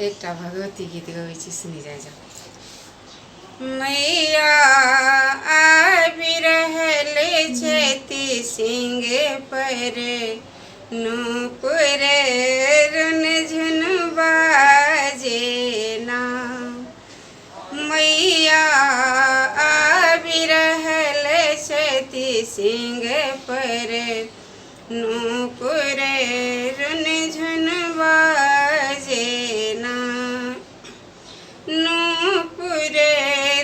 एकटा भगवती गीत गबै छी, सुनी जाय जाओ। मैया आबि रहल छथि सिंह पर, नूपुर रुन झुन बाजेना। मैया आबि रहल छथि सिंह पर, नूपुर रुन झुन बाजेना। नूपुर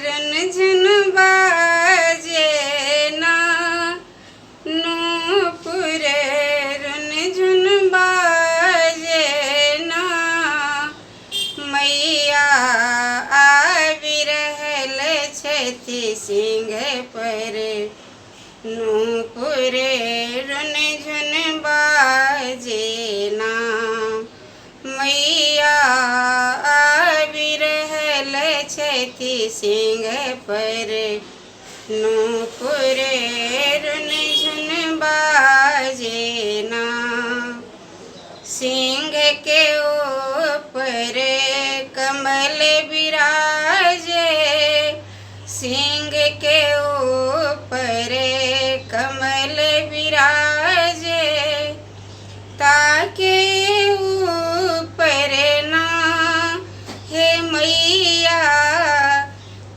रुन झुन बाजेना, नूपुर रुन झुन बाजेना। मैया आबि रहल छथि सिंह पर, नूपुर रुन झुन बाजेना। मैया आबि रहल छथि सिंह पर, नूपुर रुन झुन बाजेना। सिंह के ऊपर कमल विराजे, सिंह के ऊपर कमल विराजे। ताके ऊपर ना हे मैया,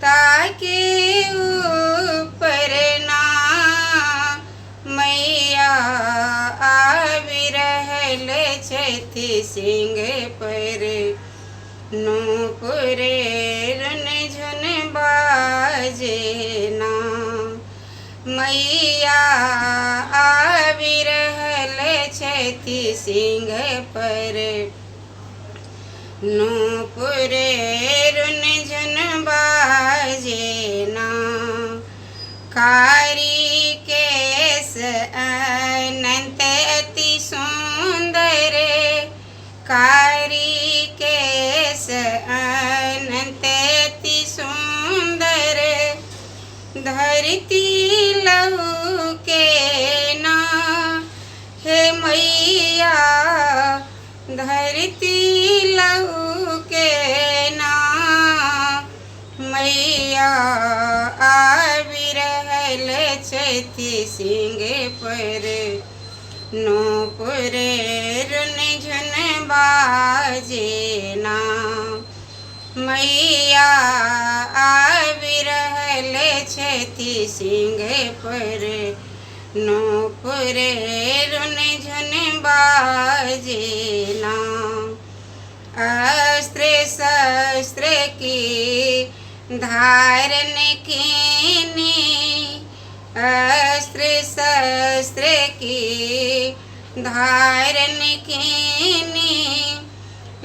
ताके ऊपर ना। मैया आबि रहल छथि सिंह पर, नूपुर रुन झुन बाजेना। मैया आबि रहल छथि सिंह पर, नूपुर रुन झुन बाजेना। कारी केस अनंत अति सुंदर, कारी केस अनंत अति सुंदर। धरती लहू के ना हे मैया, धरती लहू के ना। मैया आबि रहल छथि सिंह पर, नूपुर रुन झुन बाजेना। मैया आबि रहल छथि सिंह पर, नूपुर रुन झुन बाजेना। अस्त्र शस्त्र की धारण कीनी, अस्त्र शस्त्र की धारण कीनी।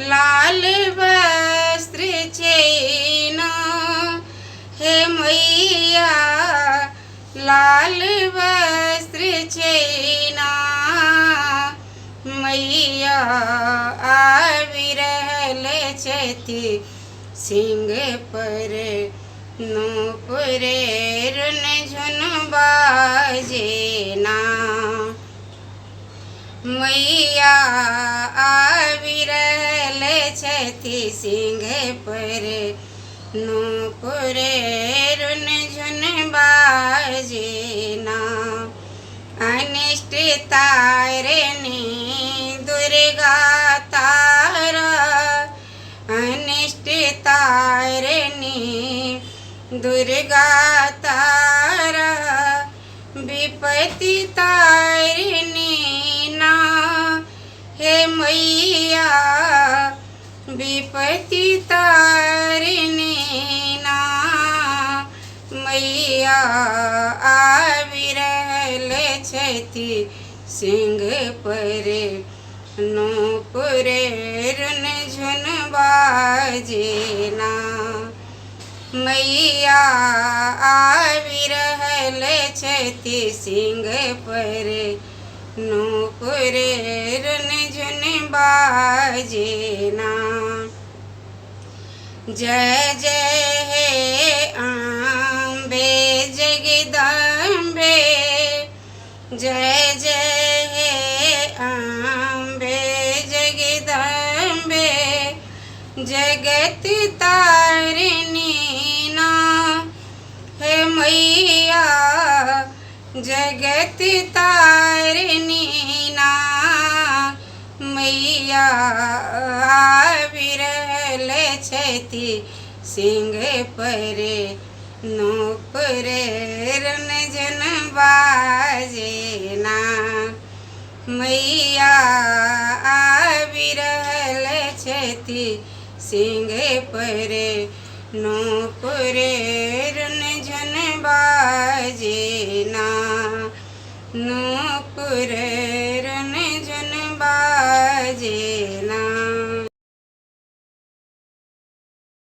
लाल वस्त्र चैना हे मैया, लाल वस्त्र चैना। मैया आबि रहल छथि सिंह पर, नूपुर रुन झुन बाजेना। मैया आबि रहल छथि सिंह पर, नूपुर रुन झुन बाजेना। अनिष्ट तारिणी दुर्गा तारा, अनिष्ट तारिणी दुर्गा तारा। विपत्ति तारिणी ना हे मैया, विपत्ति तारिणी ना। मैया आबि रहल छथि सिंह पर, नूपुर रुन झुन बाजेना। मैया आबि रहल छथि सिंह पर, नूपुर रुन झुन बाजेना। जय जय हे अम्बे जगदम्बे, जय जय हे अम्बे जगदम्बे। जगत तारिणी ना हे मैया जगत तारिणी ना मैया आबि रहल छथि सिंह पर नूपुर रन जन बाजे ना मैया